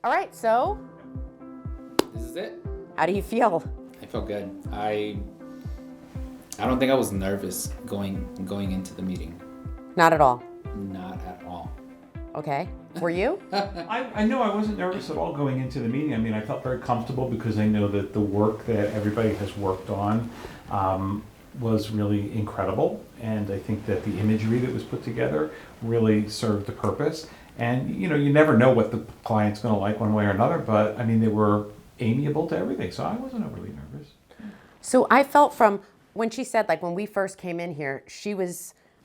All right, so This is it. how do you feel? I feel good. I don't think I was nervous going into the meeting. Not at all. Not at all. Okay. Were you? I know I wasn't nervous at all going into the meeting. I mean, I felt very comfortable because I know that the work that everybody has worked on was really incredible. And I think that the imagery that was put together really served the purpose. And, you know, you never know what the client's going to like one way or another, but I mean, they were amiable to everything. So I wasn't overly nervous. So I felt from when she said, like, when we first came in here,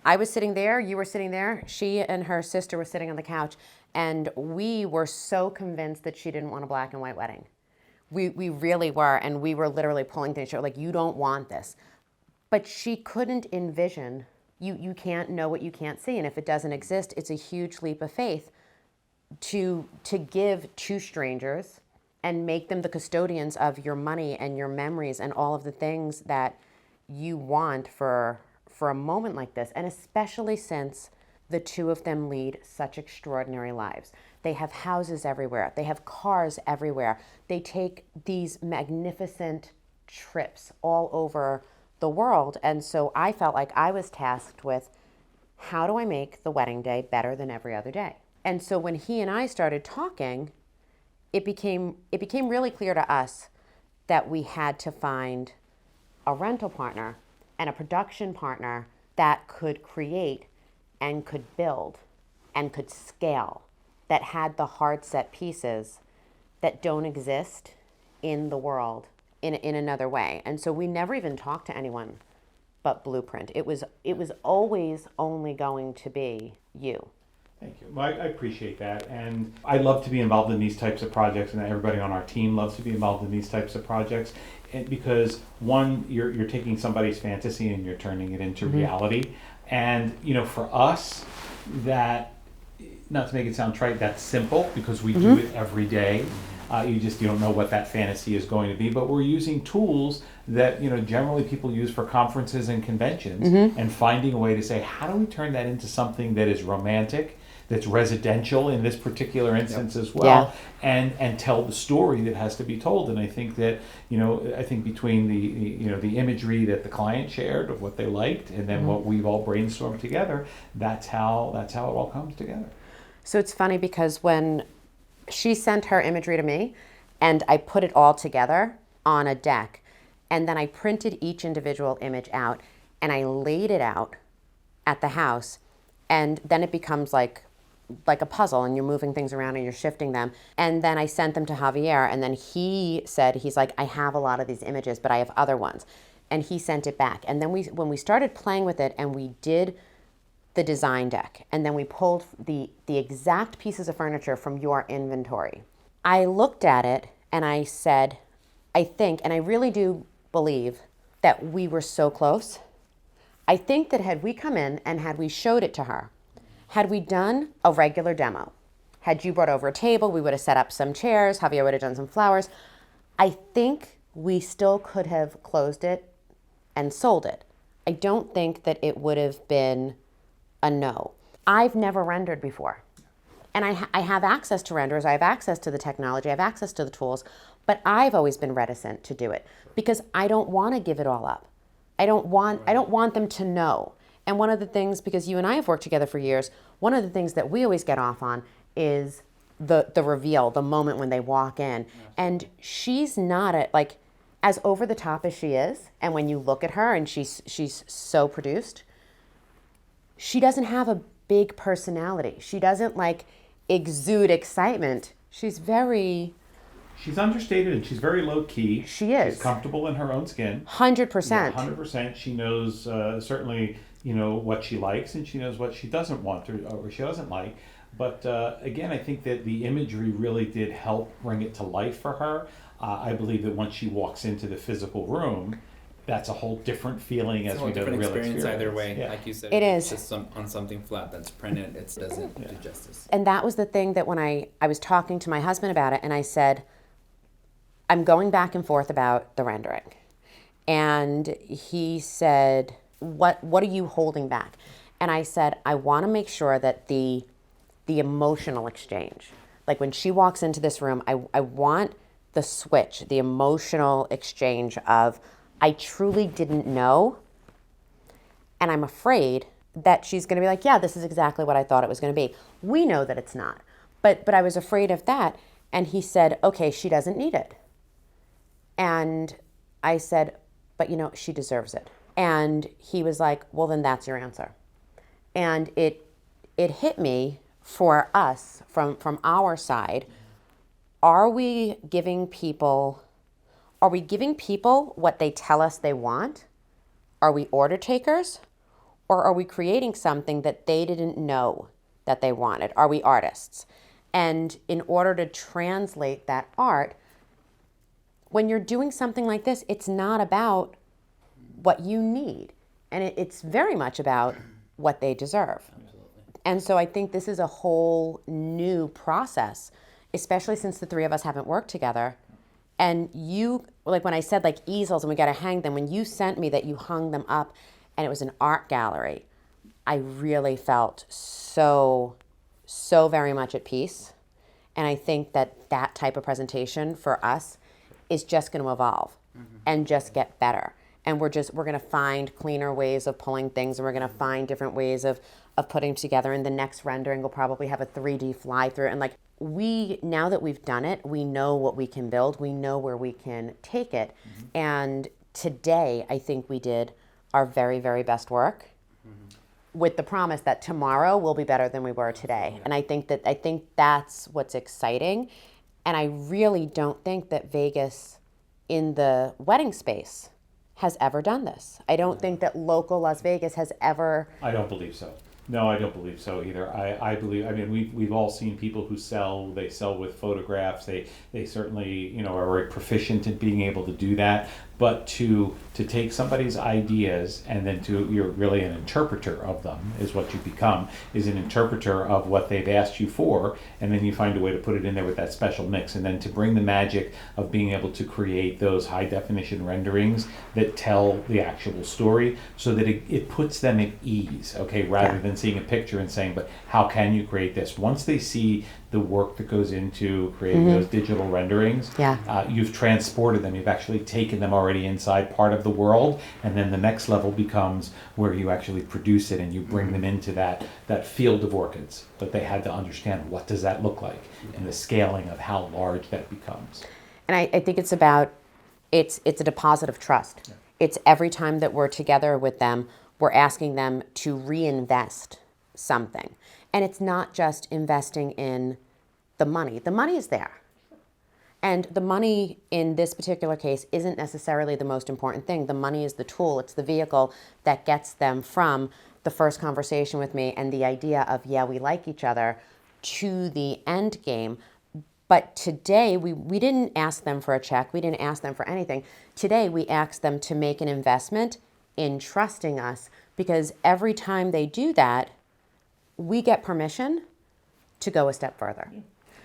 I was sitting there, you were sitting there, she and her sister were sitting on the couch, and we were so convinced that she didn't want a black and white wedding. We really were, and we were literally pulling things, like, you don't want this. But she couldn't envision, you can't know what you can't see, and if it doesn't exist, it's a huge leap of faith to give to strangers and make them the custodians of your money and your memories and all of the things that you want for a moment like this, and especially since the two of them lead such extraordinary lives. They have houses everywhere. They have cars everywhere. They take these magnificent trips all over the world. And so I felt like I was tasked with, how do I make the wedding day better than every other day? And so when he and I started talking, it became really clear to us that we had to find a rental partner and a production partner that could create and could build and could scale, that had the hard set pieces that don't exist in the world in another way. And so we never even talked to anyone but Blueprint. It was always only going to be you. Thank you. Well, I appreciate that. And I love to be involved in these types of projects, and everybody on our team loves to be involved in these types of projects. And because one, you're taking somebody's fantasy and you're turning it into reality. And, you know, for us, that, not to make it sound trite, that's simple because we do it every day. You don't know what that fantasy is going to be, but we're using tools that, you know, generally people use for conferences and conventions, and finding a way to say, how do we turn that into something that is romantic, that's residential in this particular instance as well, and tell the story that has to be told. And I think that, you know, between the imagery that the client shared of what they liked, and then what we've all brainstormed together, that's how it all comes together. So it's funny because when she sent her imagery to me and I put it all together on a deck, and then I printed each individual image out and I laid it out at the house, and then it becomes like a puzzle, and you're moving things around and you're shifting them. And then I sent them to Javier, and then he's like, I have a lot of these images, but I have other ones. And he sent it back. And then when we started playing with it and we did the design deck, and then we pulled the exact pieces of furniture from your inventory, I looked at it and I said, I think, and I really do believe that we were so close. I think that had we come in and had we showed it to her, had we done a regular demo, had you brought over a table, we would have set up some chairs, Javier would have done some flowers, I think we still could have closed it and sold it. I don't think that it would have been a no. I've never rendered before. And I have access to renders, I have access to the technology, I have access to the tools, but I've always been reticent to do it because I don't want to give it all up. I don't want them to know. And one of the things, because you and I have worked together for years, one of the things that we always get off on is the reveal, the moment when they walk in. And she's not as over the top as she is, and when you look at her and she's so produced, she doesn't have a big personality. She doesn't exude excitement. She's understated and she's very low key. She is. She's comfortable in her own skin. 100%. Yeah, 100%. She knows certainly, you know, what she likes, and she knows what she doesn't want or she doesn't like. But again, I think that the imagery really did help bring it to life for her. I believe that once she walks into the physical room, that's a whole different feeling as we do the real experience. Either way, like you said. It is. Just on something flat that's printed, it doesn't do justice. And that was the thing that when I was talking to my husband about it, and I said, I'm going back and forth about the rendering. And he said, what are you holding back? And I said, I want to make sure that the emotional exchange, Like when she walks into this room, I want the switch, the emotional exchange of, I truly didn't know, and I'm afraid that she's going to be like, yeah, this is exactly what I thought it was going to be. We know that it's not. But I was afraid of that. And he said, okay, she doesn't need it. And I said, but she deserves it. And he was like, well, then that's your answer. And it hit me for us from our side. Are we giving people what they tell us they want? Are we order takers? Or are we creating something that they didn't know that they wanted? Are we artists? And in order to translate that art, when you're doing something like this, it's not about what you need. And it's very much about what they deserve. Absolutely. And so I think this is a whole new process, especially since the three of us haven't worked together. And you, like when I said like easels and we got to hang them, when you sent me that you hung them up and it was an art gallery, I really felt so very much at peace. And I think that type of presentation for us is just going to evolve and just get better. And we're going to find cleaner ways of pulling things, and we're going to find different ways of putting together. And the next rendering will probably have a 3D fly through. And like now that we've done it, we know what we can build. We know where we can take it. And today, I think we did our very, very best work with the promise that tomorrow will be better than we were today. And I think that's what's exciting. And I really don't think that Vegas in the wedding space has ever done this. I don't think that local Las Vegas has ever. I don't believe so. No, I don't believe so either. I believe, I mean, we've all seen people who sell with photographs. They certainly, are very proficient in being able to do that. But to take somebody's ideas and then you're really an interpreter of them is what you become, is an interpreter of what they've asked you for, and then you find a way to put it in there with that special mix, and then to bring the magic of being able to create those high definition renderings that tell the actual story so that it puts them at ease, okay, rather than seeing a picture and saying, but how can you create this? Once they see the work that goes into creating those digital renderings, you've transported them, you've actually taken them already inside part of the world, and then the next level becomes where you actually produce it and you bring them into that field of orchids. But they had to understand, what does that look like, and the scaling of how large that becomes. And I think it's about, it's a deposit of trust. Yeah. It's every time that we're together with them, we're asking them to reinvest something. And it's not just investing in the money. The money is there. And the money in this particular case isn't necessarily the most important thing. The money is the tool. It's the vehicle that gets them from the first conversation with me and the idea of, yeah, we like each other, to the end game. But today, we didn't ask them for a check. We didn't ask them for anything. Today, we asked them to make an investment in trusting us, because every time they do that, we get permission to go a step further.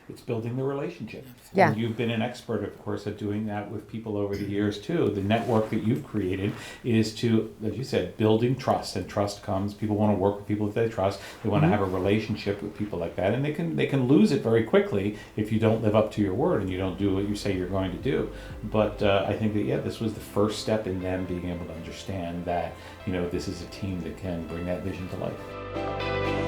It's building the relationship. Yeah. And you've been an expert, of course, at doing that with people over the years too. The network that you've created is to, as you said, building trust. And trust comes, people want to work with people that they trust. They want to have a relationship with people like that. And they can lose it very quickly if you don't live up to your word and you don't do what you say you're going to do. But I think that, this was the first step in them being able to understand that, this is a team that can bring that vision to life.